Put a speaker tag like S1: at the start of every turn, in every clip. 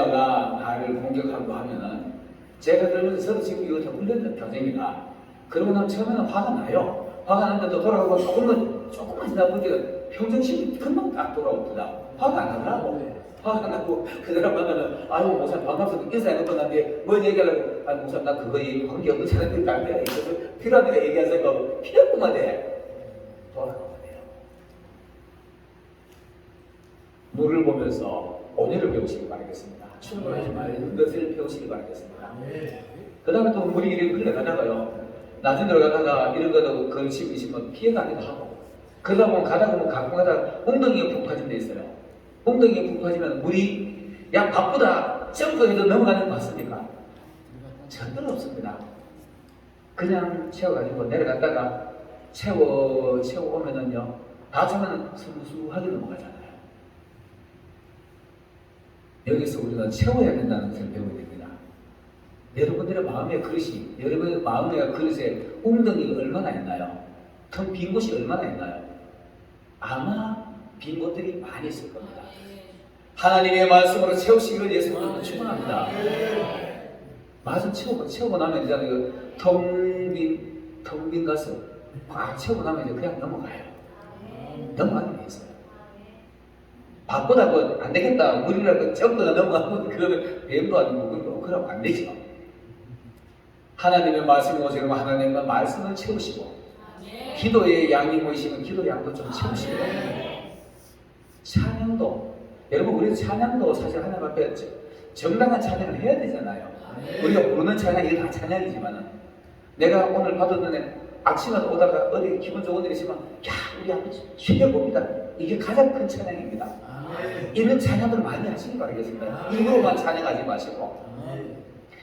S1: 가 나를 공격하고 하면은 제가 그러면서 저도 지금 이거 다 훈련된 표정이다. 그러고 나면 처음에는 화가 나요. 화가 나는데 또 돌아가고 조금만 지나 보니까 평정심이 금방 딱 돌아오더라. 화가 안 나더라고. 화가 나고 그 사람 만나면 아유 목사님 반갑습니다 인사해놓고 난데 뭘 얘기하려고 아니 목사님 나 그거에 관계없는 사람들이 나한테 있어서 필요하니까 얘기하세요. 필요 없구만 돼. 돌아가면 돼요. 물을 보면서 온유를 배우시기 바라겠습니다. 충분하지 말는 것을 배우시기 바라겠습니다. 그 다음에 또 물이 이렇게 흘러가다가요. 낮은 데로 가다가 이런 거도 걸치고 있으면 피해가기도 하고 그러다 보면 가다 보면 가끔 가다가 엉덩이가 푹 빠진 데 있어요. 엉덩이가 푹 빠지면 물이 야 바쁘다 점프해도 넘어가는 거 맞습니까? 절대로 없습니다. 그냥 채워가지고 내려갔다가 채워 오면은요 다 차면 스무스하게 넘어가잖아요. 여기서 우리가 채워야 된다는 것을 배워야 됩니다. 여러분들의 마음의 그릇이, 여러분의 마음의 그릇에 웅덩이가 얼마나 있나요? 텅 빈 곳이 얼마나 있나요? 아마 빈 곳들이 많이 있을 겁니다. 하나님의 말씀으로 채우시기를 예수님은 축원합니다. 말씀 채우고 나면 이제 텅 빈 가슴 꽉 채우고 나면 이제 그냥 넘어가요. 넘어가는 게 있어요. 바쁘다고 안 되겠다. 물이라도 점프가 넘어가면 그러면 뱀도 아니고 그러면 안 되죠. 하나님의 말씀이 오시면 하나님의 말씀을 채우시고 기도의 양이 모이시면 기도 양도 좀 채우시고 찬양도 여러분 우리 찬양도 사실 하나님 앞에 정당한 찬양을 해야 되잖아요. 우리가 부르는 찬양 이게 다 찬양이지만은 내가 오늘 받았는데 아침에 오다가 어디 기분 좋은 일 있으면 야 우리 한번 쉬어봅니다. 이게 가장 큰 찬양입니다. 이런 찬양들 많이 하시기 바라겠습니다. 입으로만 찬양하지 마시고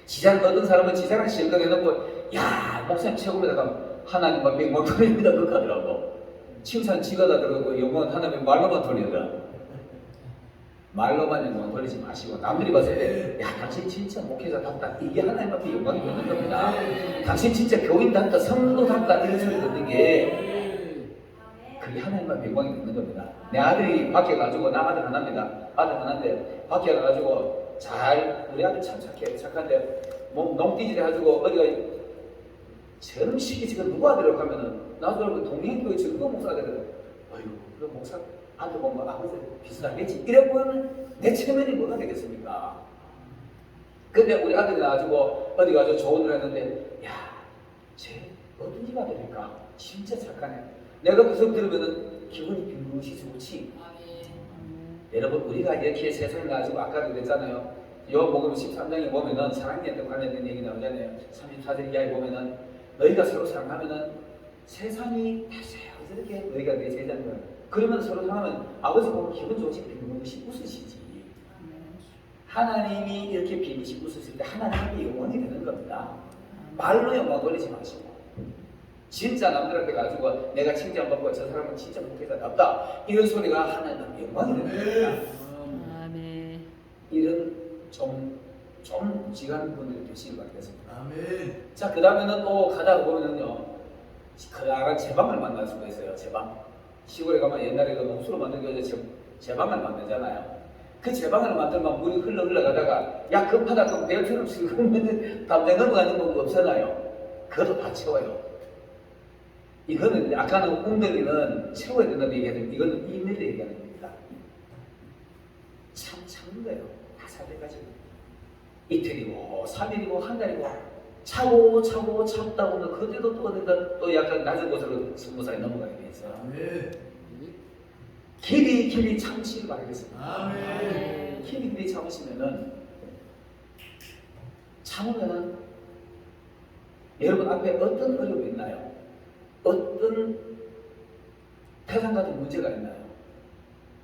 S1: 지장 어떤 사람은 지장을 실컷 해놓고 야 목사님 최고입니다. 하나님 앞에 영광 돌립니다. 그렇게 하더라고. 칭찬 지가 다 들어가고 영광은 하나님 말로만 돌리더라. 말로만 영광 돌리지 마시고 남들이 봤을 때 야 당신 진짜 목회자답다. 이게 하나님 앞에 영광이 되는 겁니다. 당신 진짜 교인답다. 성도답다. 이런 소리 듣는 게 그게 하나님 앞에 영광이 되는 겁니다. 내 아들이 밖에 가지고 나 아들 하나입니다. 아들 하나인데 밖에 가가지고 우리 아들 참 착한데 농띠질 해가지고 어디가 저런 시기 지금 누구 아들이라고 하면은 나도 동행교회 증거 목사 아들이래. 어휴 그 목사 아들 보면 아버지 비슷하겠지. 이래 보면 내 체면이 뭐가 되겠습니까? 근데 우리 아들이 나가지고 어디 가서 좋은 일 했는데 쟤 어떤 집 아들일까? 진짜 착하네. 내가 그 소리 들으면은 기분이 빙긋이 좋지. 여러분 우리가 이렇게 세상에 가지고 아까도 그랬잖아요. 요복음 13장에 보면은 사랑님한테 관련된 얘기 나오잖아요. 34절 이하에 보면은 너희가 서로 사랑하면은 세상이 다 자연스럽게 너희가 내 제자인 거야. 그러면 서로 사랑하면 아버지 보면 기분 좋지 빙긋이 웃으시지. 하나님이 이렇게 빙긋이 웃으실 때 하나님이 영원히 되는 겁니다. 말로 영광 돌리지 마시고 진짜 남들한테 가지고 내가 칭찬받고 저 사람은 진짜 목회자답다 이런 소리가 하나님 영광이 되는 겁니다. 아멘. 이런 좀 묵직한 분들이 되시길 바라겠습니다. 아멘. 자, 그 다음에는 또 가다 보면은요, 그나란 제방을 만날 수가 있어요. 제방. 시골에 가면 옛날에 그 목수로 만든 게 제방을 만들잖아요. 그 제방을 만들면 물이 흘러가다가 야 급하다 그럼 배처럼 지금 담배 넘어가는 거 없잖아요. 그것도 다 채워요. 이거는 아까는 웅덩이는 채워야 된다는 얘기하는데 이거는 이밀을 얘기하는 겁니다. 참는 거예요. 다 살때까지 이틀이고 3일이고 한 달이고 차고 참다 보면 그때도 또 약간 낮은 곳으로 승부사에 넘어가게 돼 있어요. 길이 참으시길 바라겠습니다. 아멘. 길이 참으시면은 참으면은 여러분 앞에 어떤 어려움이 있나요? 어떤 태산 같은 문제가 있나요?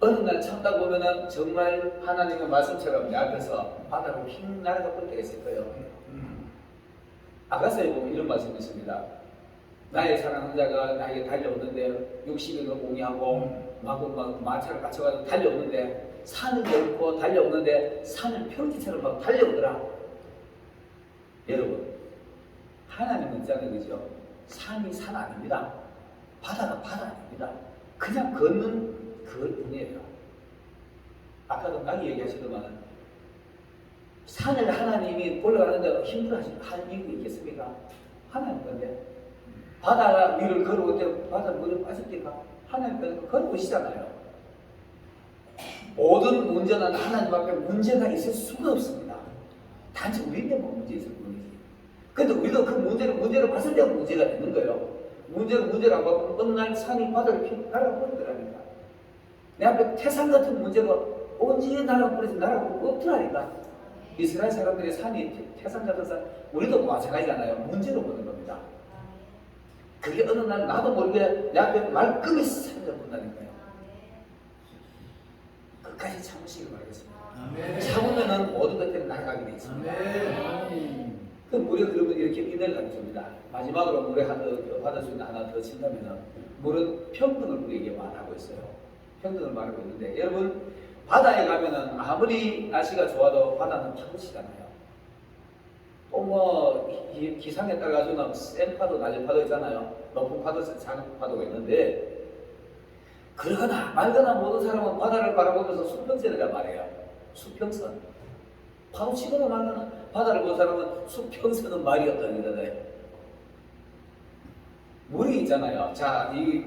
S1: 어느 날 참다 보면은 정말 하나님의 말씀처럼 내 앞에서 바다로 휙 날아가 볼 때가 있을 거예요. 아가서에 보면 이런 말씀이 있습니다. 나의 사랑하는 자가 나에게 달려오는데 60일을 공유하고 막 마차를 갖춰가지고 달려오는데 산을 넓고 달려오는데 산을 평지처럼 막 달려오더라. 여러분 하나님은 있잖아요. 그죠? 산이 산 아닙니다. 바다가 바다 아닙니다. 그냥 걷는 그뿐이에요. 아까도 딱 얘기하시더만 산을 하나님이 올라가는데 힘들어하는 이유가 있겠습니까? 하나님 건데. 바다 위를 걸어올 때 바다 물에 빠질 때가 하나님 건데 걸어오시잖아요. 모든 문제는 하나님 앞에 문제가 있을 수가 없습니다. 단지 우리에게만 문제 있을 뿐이지. 근데 우리도 그 문제를 봤을 때 문제가 되는 거예요. 문제를 안 받고 어느 날 산이 바다를 날아버리더라니까. 내 앞에 태산 같은 문제가 언제 날아버려서 날아가고 없더라니까. 이스라엘 사람들의 산이 태산 같은 산, 우리도 마찬가지잖아요. 문제로 보는 겁니다. 그게 어느 날 나도 모르게 내 앞에 말끔히 산을 본다니까요. 끝까지 참으시길 바라겠습니다. 참으면은 모든 것들이 날아가게 되어 있습니다. 그럼 우리가 그러면 이렇게 인내를 가르칩니다. 마지막으로 물에 받을 수 있는 하나 더 친다면은 물은 평등을 우리에게 말하고 있어요. 평등을 말하고 있는데 여러분 바다에 가면은 아무리 날씨가 좋아도 바다는 파도치잖아요. 또 뭐 기상에 따라가지고는 센 파도, 낮은 파도 있잖아요. 높은 파도, 작은 파도가 있는데 그러거나 말거나 모든 사람은 바다를 바라보면서 수평선이란 말이에요. 수평선. 파도 치거나 말거나 바다를 본 사람은 수평선은 말이 없다는 거잖아요. 물이 있잖아요. 자, 이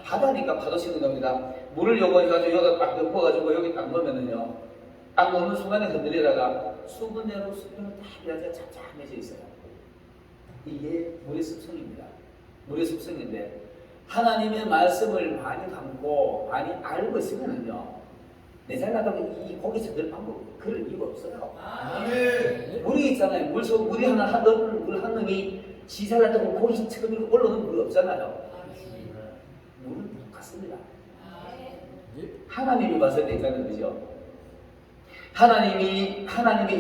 S1: 바다니까 파도 치는 겁니다. 물을 요거 해가지고 여기다 딱 넣어가지고 여기 딱 넣으면은요. 딱 넣는 순간에 흔들리다가 수분대로 수평을 딱 이렇게 잡잡해져 있어요. 이게 물의 습성입니다. 물의 습성인데 하나님의 말씀을 많이 담고 많이 알고 있으면은요. 내 잘나가면 이 고기 찾을 방법 그럴 이유가 없어요. 물이 있잖아요. 물이 하나 물 한 놈이 지 잘났다고 고기 처음 올라오는 물이 없잖아요. 물은 똑같습니다. 하나님이 봤을 때 있잖아요. 그죠? 하나님의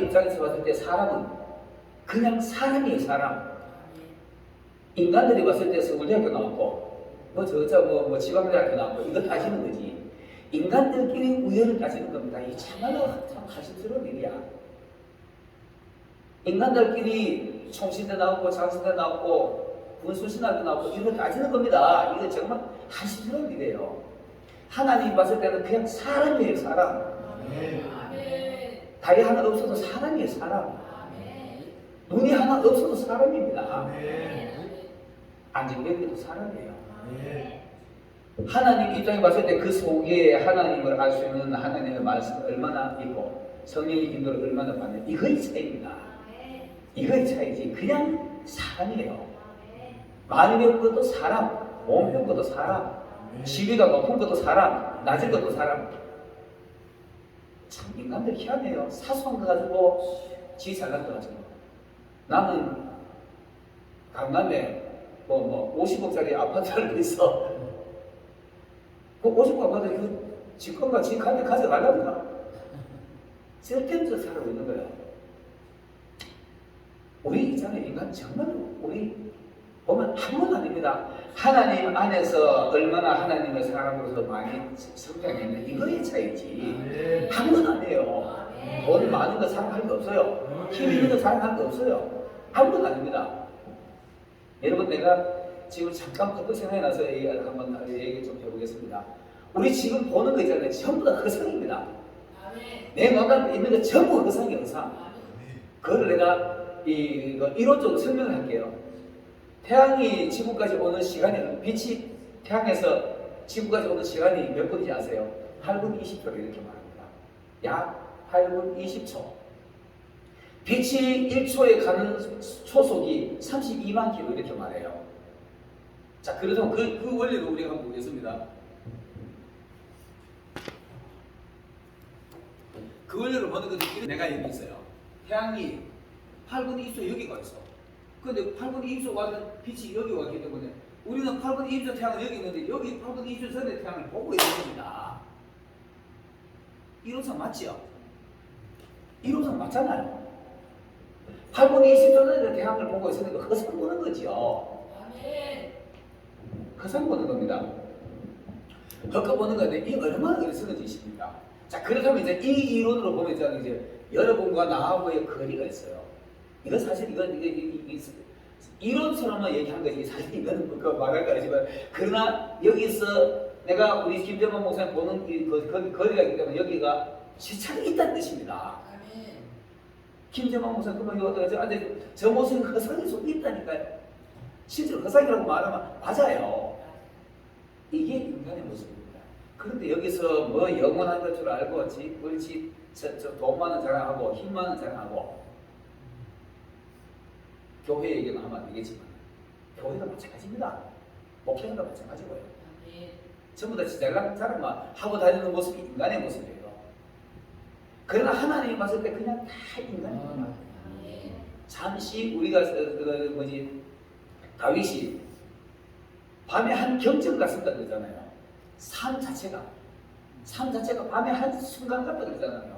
S1: 입장에서 봤을 때 사람은 그냥 사람이에요. 사람. 인간들이 봤을 때 서울대학교 나왔고 뭐 지방대학교 나왔고 이거 따지는 거지. 인간들끼리 우열을 따지는 겁니다. 이 참말로 참 가슴스러운 일이야. 인간들끼리 총신대 나오고 장신대 나오고 군수신학교 나오고 이런 거 따지는 겁니다. 이거 정말 가슴스러운 일이에요. 하나님 봤을 때는 그냥 사람이에요. 사람. 다리 하나 없어도 사람이에요. 사람. 눈이 하나 없어도 사람입니다. 안진뱅이도 사람이에요. 하나님 입장에 봤을 때 그 속에 하나님을 알 수 있는 하나님의 말씀이 얼마나 있고 성령의 인도를 얼마나 받는 이거의 차이입니다. 이거의 차이지 그냥 사람이에요. 많이 배운 것도 사람, 못 배운 것도 사람, 지위가 높은 것도 사람, 낮은 것도 사람. 참 인간들 희한해요. 사소한 거 가지고 지위 잘난 거 가지고 나는 강남에 50억짜리 아파트를 있어. 그 50억 아파트 그 집권과 집한테 가져가려니까 쓸데없이 살아고 있는 거예요. 우리 있잖아요. 인간 정말 우리 보면 아무것도 아닙니다. 하나님 안에서 얼마나 하나님의 사람으로서 많이 성장했는데 이거의 차이지 아무것도 아니에요. 돈 많은 거 사랑할 거 없어요. 힘 있는 거 사랑할 거 없어요. 아무것도 아닙니다. 여러분 내가 지금 잠깐 퍼뜩 생각이 나서 한번 얘기 좀 해보겠습니다. 우리 지금 보는 거 있잖아요. 전부 다 허상입니다. 내 눈앞에 있는 거 전부 허상이에요. 허상. 그걸 내가 이론적으로 설명을 할게요. 태양이 지구까지 오는 시간이 빛이 태양에서 지구까지 오는 시간이 몇 분인지 아세요? 8분 20초를 이렇게 말합니다. 약 8분 20초. 빛이 1초에 가는 초속이 32만 킬로 이렇게 말해요. 자, 그래서 그 원리를 우리가 한번 보겠습니다. 그 원리를 보는 것은 내가 여기 있어요. 태양이 8분의 2초 여기가 있어. 근데 8분의 2초 와는 빛이 여기 왔기 때문에 우리는 8분의 2초 태양은 여기 있는데 여기 8분의 2초 전에 태양을 보고 있는 겁니다. 이론상 맞지요? 이론상 맞잖아요. 8분의 20초 전에 태양을 보고 있으니까 허상 보는 거죠. 허상 보는 겁니다. 헛거 보는 건데 이 얼마나 어리석은 짓입니까? 자, 그렇다면 이제 이 이론으로 보면 이제 여러분과 나하고의 거리가 있어요. 이건 사실 이건 이론처럼만 얘기한 거지 사실 이거는 그 말할 거 아니지만 그러나 여기서 내가 우리 김정만 목사님 보는 그 거리가 있기 때문에 여기가 시차가 있다는 뜻입니다. 김정만 목사 그만 저 모습은 허상일 수 있다니까요. 실제로 허상이라고 말하면 맞아요. 이게 인간의 모습입니다. 그런데 여기서 뭐 영원한 것 줄 알고 옳지 돈 많은 자랑하고 힘 많은 자랑하고 교회 얘기는 하면 안 되겠지만 교회도 마찬가지입니다. 목회도 마찬가지고요. 전부 다 자랑만 하고 다니는 모습이 인간의 모습이에요. 그러나 하나님이 봤을 때 그냥 다 인간입니다. 잠시 우리가 다윗이 밤에 한 경전 같습니다 그러잖아요. 삶 자체가 밤에 한 순간 같다 그러잖아요.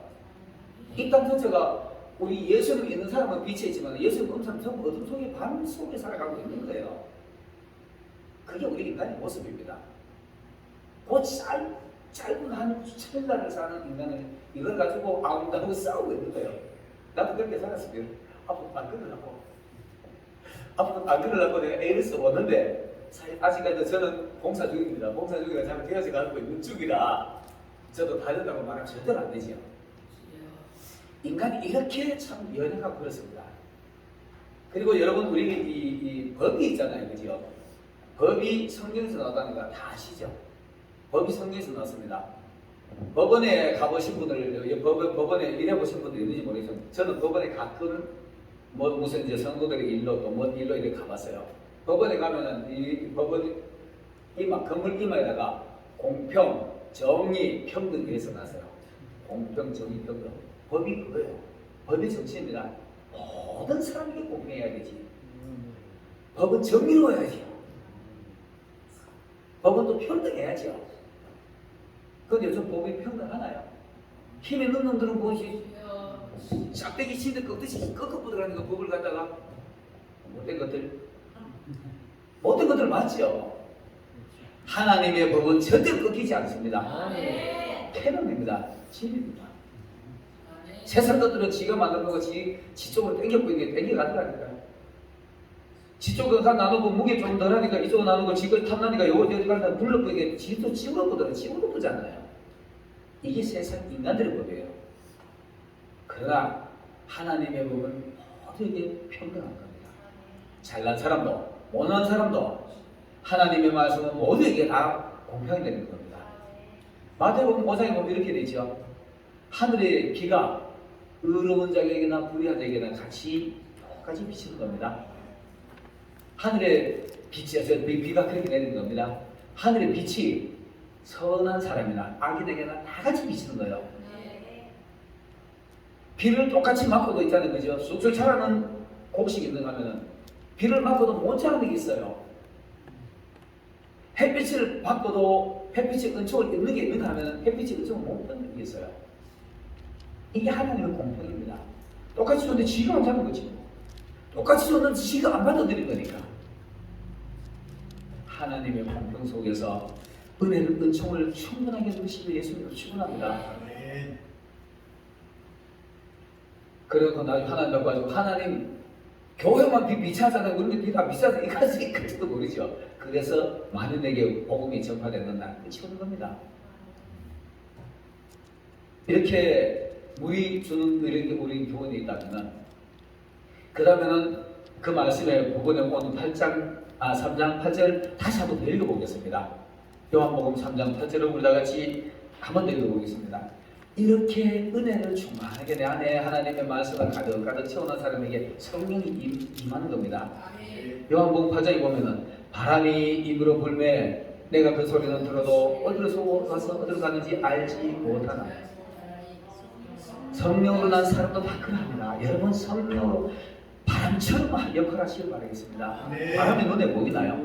S1: 이 땅 전체가 우리 예수님 있는 사람은 빛에 있지만 예수님 없는 사람은 전부 어둠 속에 밤 속에 살아가고 있는 거예요. 그게 우리 인간의 모습입니다. 그 짧은 한 찰나를 사는 인간을 이걸 가지고 아웅다웅 싸우고 있는 거예요. 나도 그렇게 살았으면 앞으로 안 그러려고 내가 애를 써봤는데 아직까지 저는 봉사 중입니다. 봉사 중이라 잘 되어져 가고 있는 중이라 저도 다른다고 말하면 절대로 안 되지요. 인간이 이렇게 참 연약하고 그렇습니다. 그리고 여러분 우리 이 법이 있잖아요. 그죠? 법이 성경에서 나왔다는 거 다 아시죠? 법이 성경에서 나왔습니다. 법원에 가보신 분들, 법원에 일해보신 분들 있는지 모르겠어요. 저는 법원에 가끔 무슨 이제 성도들의 일로 또 뭔 일로 이렇게 가봤어요. 법원에 가면은 이 법원 건물 이마에다가 공평, 정의, 평등 이래서 놨어요. 공평, 정의, 평등. 법이 그거예요. 법의 정치입니다. 모든 사람에게 공평해야 되지. 법은 정의로워야지. 법은 또 평등해야죠. 그런데 요즘 법이 평등하나요? 힘 있는 놈들은 무엇이 짝대기 치는 것 없듯이 꺾어 들어가는 거 법을 갖다가 못된 것들 맞죠? 하나님의 법은 절대로 꺾이지 않습니다. 태능입니다. 진리입니다. 세상 것들은 지가 만든 거고 지 쪽으로 땡겨보이는 게 땡겨가더라니까요. 지쪽은 나누고 무게 좀 덜하니까 이쪽은 나누고 지가 탐나니까 요거 가다 불러보이게 지도 집어보더라. 집어보잖아요. 이게 세상 인간들의 법이에요. 그러나 하나님의 법은 모두에게 평등한 겁니다. 잘난 사람도 못난 사람도 하나님의 말씀은 모두에게 다 공평이 되는 겁니다. 마태복음 5장에 보면 이렇게 되죠. 하늘의 비가 의로운 자에게나 불의한 자에게나 똑같이 비치는 겁니다. 하늘의 비가 그렇게 내리는 겁니다. 하늘의 빛이 선한 사람이나 악인에게나 다 같이 비치는 거예요. 비를 똑같이 맞고도 있다는 거죠. 쑥쑥 자라는 곡식이 있는가 하면은 비를 맞고도 못 자라는 게 있어요. 햇빛을 받고도 햇빛의 은총을 입는 게 있는가 하면 햇빛의 은총을 못 받는 게 있어요. 이게 하나님의 공평입니다. 똑같이 줬는데 지가 안 잡는 거지. 똑같이 줬는데 지가 안 받아들인 거니까. 하나님의 공평 속에서 은혜를 은총을 충분하게 누리시면 예수님도 충분합니다. 그리고 나중에 하나님 앞에 가지고 하나님 교회만 비차잖아요. 그런데 비가 비싸서 이까지도 모르죠. 그래서 많은에게 복음이 전파되는 날 끝이 오는 겁니다. 이렇게 물이 주는 이런 게 우리 교훈이 있다면 그러면은 그 말씀에 부분에 오는 3장 8절 다시 한번 더 읽어보겠습니다. 요한복음 3장 8절을 우리 다 같이 한번 더 읽어보겠습니다. 이렇게 은혜를 충만하게 내 안에 하나님의 말씀을 가득가득 채우는 사람에게 성령이 임하는 겁니다. 요한복음 8장에 보면은 바람이 입으로 불매 내가 그 소리는 들어도 어디로 와서 어디로 가는지 알지 못하나. 성령으로 난 사람도 다 그럽니다. 여러분 성령으로 바람처럼 역할을 하시길 바라겠습니다. 바람이 눈에 보이나요?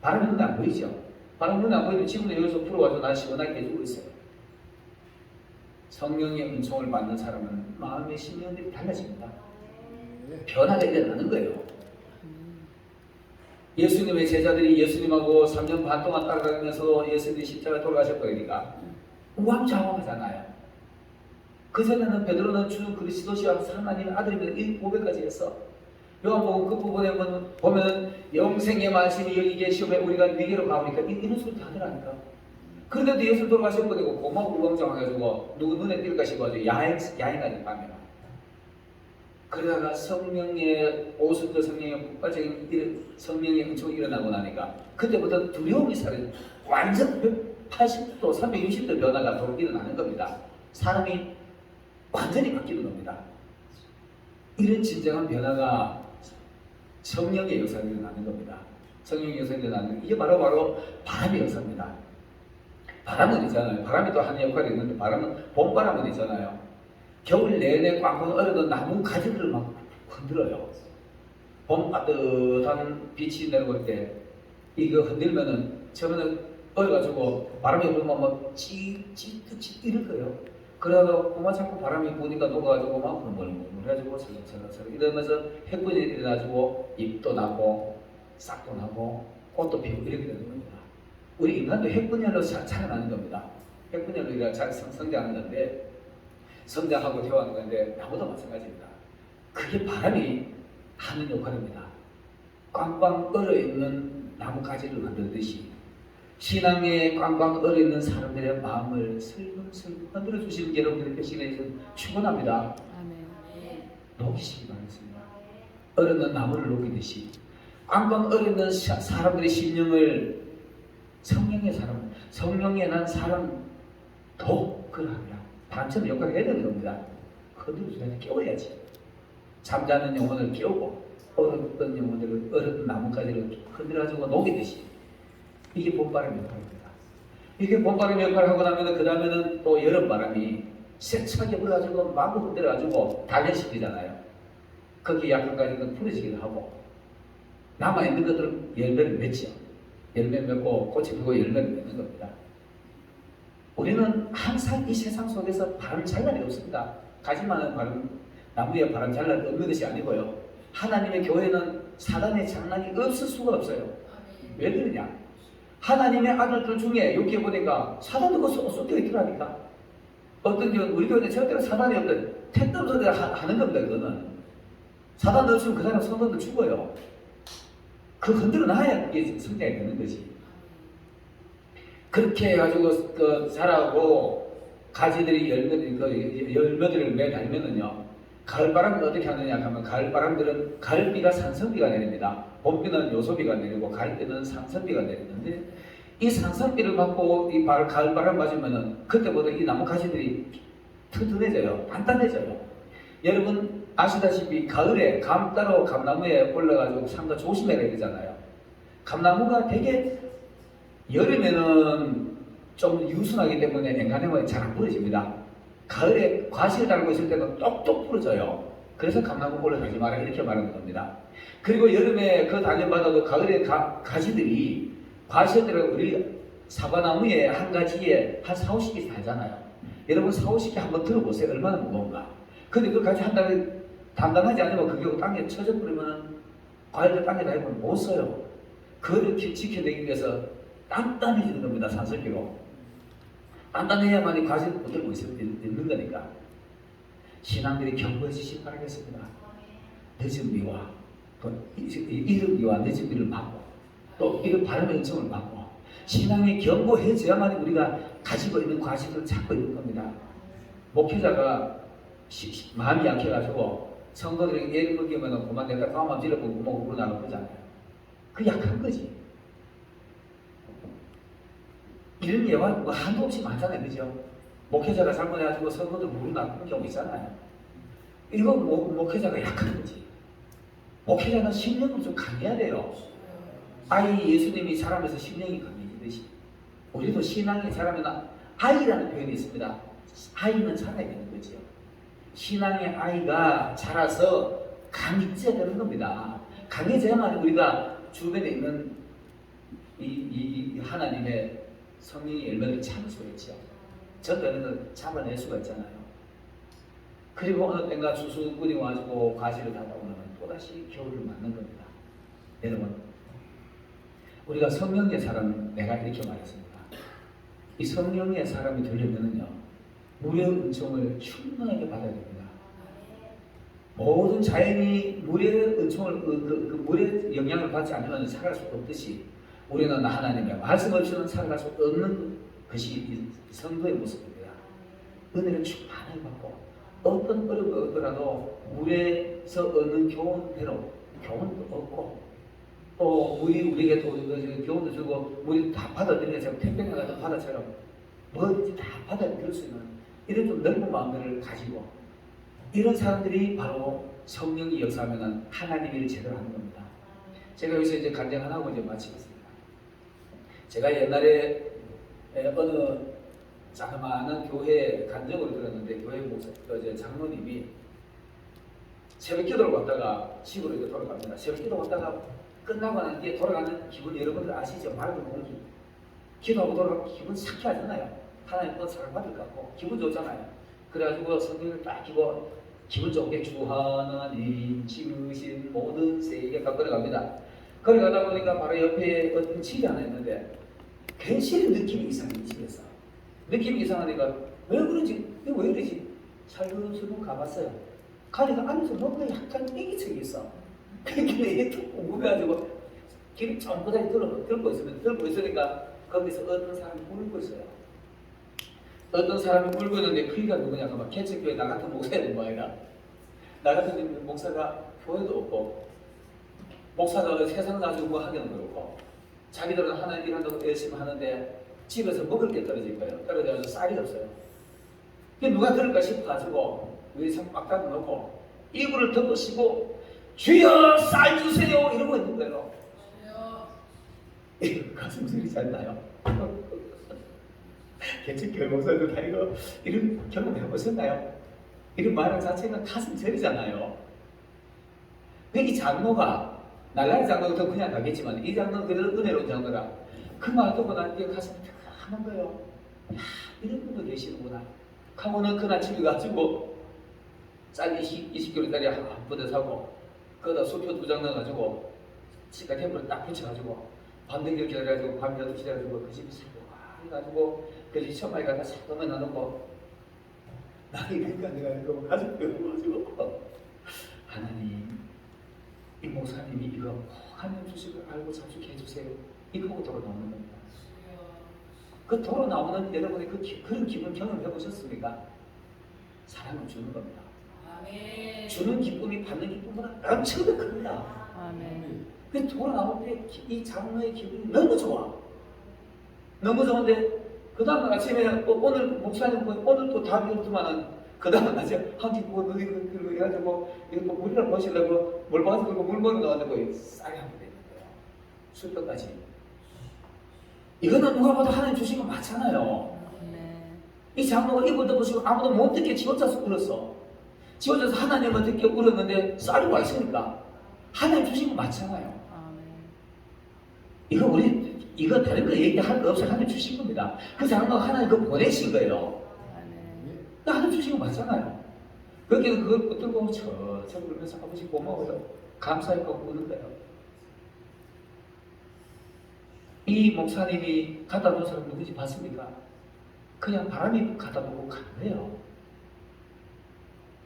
S1: 바람이 눈에 안 보이죠? 바람이 눈에 안 보이면 지금도 여기서 불어와서 날 시원하게 해주고 있어요. 성령의 은총을 받는 사람은 마음의 심령들이 달라집니다. 변화가 일어나는 거예요. 예수님의 제자들이 예수님하고 3년 반 동안 따라다니면서 예수님이 십자가 돌아가셨거니까 우왕좌왕하잖아요. 그전에는 베드로는 주 그리스도시와 하나님의 아들이면 이 고백까지 했어. 요한복음 그 부분에 보면 영생의 말씀이 여기 계시오매 우리가 네게로 가오니까 이런 소리 다 하더라니까. 그런데도 예수 돌아가셨거니고 고마워 우왕좌왕해가지고 누구 눈에 띌까 싶어가지고 야행하니 밤에 그러다가 성령의 오순절 성령의 폭발적인 성령의 은총이 일어나고 나니까 그때부터 두려움이 사라져 완전 180도 360도 변화가 도로 일어나는 겁니다. 사람이 완전히 바뀌는 겁니다. 이런 진정한 변화가 성령의 역사가 일어나는 겁니다. 성령의 역사가 일어나는 이게 바로 바람의 역사입니다. 바람은 있잖아요. 바람이 또 하는 역할이 있는데 바람은 봄바람은 있잖아요. 겨울 내내 꽝꽝 얼어던 나무 가지들을 막 흔들어요. 봄 따뜻한 빛이 내려올 때 이거 흔들면은 처음에는 얼어가지고 바람이 불면 막 찌찌찌 이럴 거예요. 그러다가 그만 자꾸 바람이 부니까 녹아가지고 막 물물해가지고 서서서 이러면서 햇빛이 일어나지고 잎도 나고 싹도 나고 꽃도 피우고 이렇게 되는 겁니다. 우리 인간도 햇분열로 자라나는 겁니다. 햇분열로 우리가 성장하는 건데 성장하고 태어나는 건데 나무도 마찬가지입니다. 그게 바람이 하는 역할입니다. 꽝꽝 얼어있는 나무가지를 흔들듯이 신앙에 꽝꽝 얼어있는 사람들의 마음을 슬금슬금 흔들어 주시는 여러분들의 배신에 축원합니다. 녹이시기 바랍니다. 얼어있는 나무를 녹이듯이 꽝꽝 얼어있는 사람들의 심령을 성령의 사람, 성령에 난 사람 더 그러합니다. 바람처럼 역할을 해야 되는 겁니다. 흔들어 주면 깨워야지. 잠자는 영혼을 깨우고 얼었던 영혼들을 얼었던 나뭇가지를 흔들어가지고 녹이듯이 이게 봄바람 역할입니다. 이게 봄바람 역할을 하고 나면 그 다음에는 또 여름바람이 세차게 불어가지고 마구 흔들어가지고 단련시키잖아요. 거기에 약한 가지는 풀어지기도 하고 남아있는 것들은 열매를 맺죠. 열매 맺고 꽃이 피고 열매를 맺는 겁니다. 우리는 항상 이 세상 속에서 바람 잘 날이 없습니다. 가지만은 바람, 나무에 바람 잘 날이 없는 것이 아니고요. 하나님의 교회는 사단의 장난이 없을 수가 없어요. 왜 그러냐? 하나님의 아들들 중에 여기 보니까 사단도 그 쏟겨 있더라니까. 어떤 경우 우리 교회는 절대로 사단이 없던 택도 소리를 하는 겁니다. 그거는 사단 없으면 그 사람 성도들 죽어요. 그 흔들어 놔야 이게 성장이 되는 거지. 그렇게 해가지고 그 자라고 가지들이 열매들을 매달면은요. 가을바람은 어떻게 하느냐 하면 가을바람들은 가을비가 산성비가 내립니다. 봄비는 요소비가 내리고 가을비는 상선비가 내리는데 이 상선비를 맞고 이 가을바람 맞으면은 그때보다 이 나무 가지들이 튼튼해져요. 단단해져요. 여러분 아시다시피 가을에 감 따로 감나무에 올라가지고 상가 조심해야 되잖아요. 감나무가 되게 여름에는 좀 유순하기 때문에 냉간행원이 잘 안 부러집니다. 가을에 과실을 달고 있을 때는 똑똑 부러져요. 그래서 감나무 올라가지 마라 이렇게 말하는 겁니다. 그리고 여름에 그 단련받아도 가을에 가지들이 과실들은 우리 사과나무에 한 가지에 한 4, 50개 달잖아요. 여러분 4, 50개 한번 들어보세요. 얼마나 무거운가. 근데 그 가지 한 달에 단단하지 않으면 그게 땅에 쳐져버리면 과일을 땅에 달면 못 써요. 그거를 지켜내기 위해서 단단해지는 겁니다. 산설기로. 단단해야만 이 과실을 붙들고 있는 거니까. 신앙들이 경고해 주시기 바라겠습니다. 늦은 비와 또 이른 비와 늦은 비를 받고 또 이런 바람의 은총을 받고 신앙이 경고해줘야만 우리가 가지고 있는 과실을 찾고 있는 겁니다. 목회자가 마음이 약해가지고 성도들에게 예를 먹이면 그만 내가 가만 찔러보고 구멍으로 나가 보잖아요. 그 약한 거지. 이런 예화 뭐 한도 없이 많잖아요. 그죠? 목회자가 잘못해가지고 성도들 무릎 나쁜 경우 있잖아요. 이거 목회자가 약한 거지. 목회자는 심령을 좀 강해야 돼요. 아이 예수님이 자라면서 심령이 강해지듯이 우리도 신앙이 자라면 아이라는 표현이 있습니다. 아이는 자라야 되는 거죠. 신앙의 아이가 자라서 강해져야 되는 겁니다. 강해져야만 우리가 주변에 있는 이 하나님의 성령의 열매를 참을 수가 있죠. 저도 그 잡아낼 수가 있잖아요. 그리고 어느 때가 수수꾼이 와가지고 과실을 하다 보면 또다시 겨울을 맞는 겁니다. 여러분, 우리가 성령의 사람, 내가 이렇게 말했습니다. 이 성령의 사람이 되려면요, 물의 은총을 충분하게 받아야 됩니다. 모든 자연이 물의 은총을, 그 물의 영향을 받지 않으면 살아갈 수 없듯이 우리는 하나님의 말씀 없이는 살아갈 수 없는 것이 성도의 모습입니다. 은혜를 충만하게 받고 어떤 어려움이 오더라도 물에서 얻는 교훈대로 교훈도 얻고 또 물이 우리에게 또 교훈도 주고 물이 다 받아들이는 것처럼 태평양 같은 바다처럼 뭐든지 다 받아들일 수 있는 이런 좀 넓은 마음들을 가지고 이런 사람들이 바로 성령이 역사하면 하나님의 일을 제대로 하는 겁니다. 제가 여기서 이제 간증 하나 하고 이제 마치겠습니다. 제가 옛날에 어느 자그마한 교회 간증을 들었는데 교회 목사, 장로님이 새벽 기도를 갔다가 집으로 이제 돌아갑니다. 새벽 기도 갔다가 끝나고 난 뒤에 돌아가는 기분 여러분들 아시죠? 맑은 공기. 기도하고 돌아가면 기분 상쾌하잖아요. 하나님 또 사랑받을 것 같고 기분 좋잖아요. 그래가지고 성경을 딱 끼고 기분 좋게 주 하나님 지으신 모든 세계 갖고 걸어갑니다. 걸어가다 보니까 바로 옆에 어떤 집이 하나 있는데 괜시리 느낌이 이상해. 집에서 느낌이 이상하니까 왜 그런지 왜 이러지 살금살금 가봤어요. 가니까 안에서 뭔가 약간 애기척이 있어. 그게 궁금해가지고 길이 쫑긋하게 들고 있으니까 거기서 어떤 사람이 울고 있어요. 어떤 사람이 울고 있는데 그이가 누구냐 하면 개척교회 나 같은 목사야 뭐 아니라 나 같은 목사가 교회도 없고 목사가 세상 가지고 뭐 하기는 그렇고 자기들은 하나님 일한다고 열심히 하는데 집에서 먹을 게 떨어질 거예요. 떨어져서 쌀이 없어요. 그게 누가 들을까 싶어가지고 위에서 막 닫아놓고 이불을 덮으시고 주여 쌀 주세요 이러고 있는 거예요. 가슴 소리 잘 나요. 개척교회 목사들 다 이런 경험 해보셨나요? 이런 말 자체가 가슴 저리잖아요. 이 장로가 날라리 장로도 더 그냥 가겠지만 이 장로는 그래도 은혜로운 장로라 그 말 듣고 난 뒤에 가슴이 하는 거예요. 야, 이런 분도 계시는구나. 하고는 그날 집에 가지고 쌀 20kg짜리 한 부대 사고 거기다 수표 2장 넣어가지고 치과 템플을 딱 붙여가지고 밤늦게 기다려가지고 밤 12시 돼가지고 그 집에 살고 해가지고 그 집 천막에 가서 잠깐만 놔놓고 나이 그러니까 내가 이거 가족들 가지고 하나님 이 목사님이 이거 꼭 하나님 주식을 알고 자주게 해주세요. 이거 보고 도로 나오는 겁니다. 그 도로 나오는 여러분이 그런 기분 경험해 보셨습니까? 사랑을 주는 겁니다. 아멘. 주는 기쁨이 받는 기쁨보다 엄청 더 큽니다. 아멘. 그 도로 나올 때 이 장로의 기분이 너무 좋아. 너무 좋은데 그 다음 아침에 오늘 목사님 오늘 또 답이 없지만은 그 다음 아침에 한끼 보고 너희 그리고 해가지고 이거 물이랑 보시려고 물 봐서 그리고 물 먹는 거 가지고 쌀이 한번 되는 거예요. 술병까지. 이거는 누가 봐도 하나님 주신 거 맞잖아요. 네. 이 장로가 이불 덮으시고 아무도 못 듣게 지 혼자서 울었어. 지 혼자서 하나님을 듣게 울었는데 쌀이 와 있으니까 하나님 주신 거 맞잖아요. 이거 이거 다른 거 얘기할 거 없어요. 하나님 주신 겁니다. 그 장로가 하나님 그거 보내신 거예요. 하나님 주신 거 맞잖아요. 거기는 그걸 붙들고 저 울면서 아버지 고마워요. 감사했고 우는 거예요. 이 목사님이 갖다 놓은 사람 누구지 봤습니까? 그냥 바람이 갖다 놓고 간 거예요.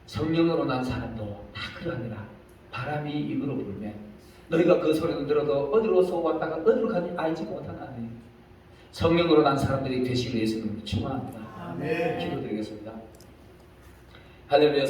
S1: 성령으로 난 사람도 다 그러하니라. 바람이 입으로 불면 너희가 그 소리는 들어도 어디로서 왔다가 어디로 가는지 알지 못하는 아니. 성령으로 난 사람들이 되시기 위해서는 축원합니다. 기도드리겠습니다. 할렐루야.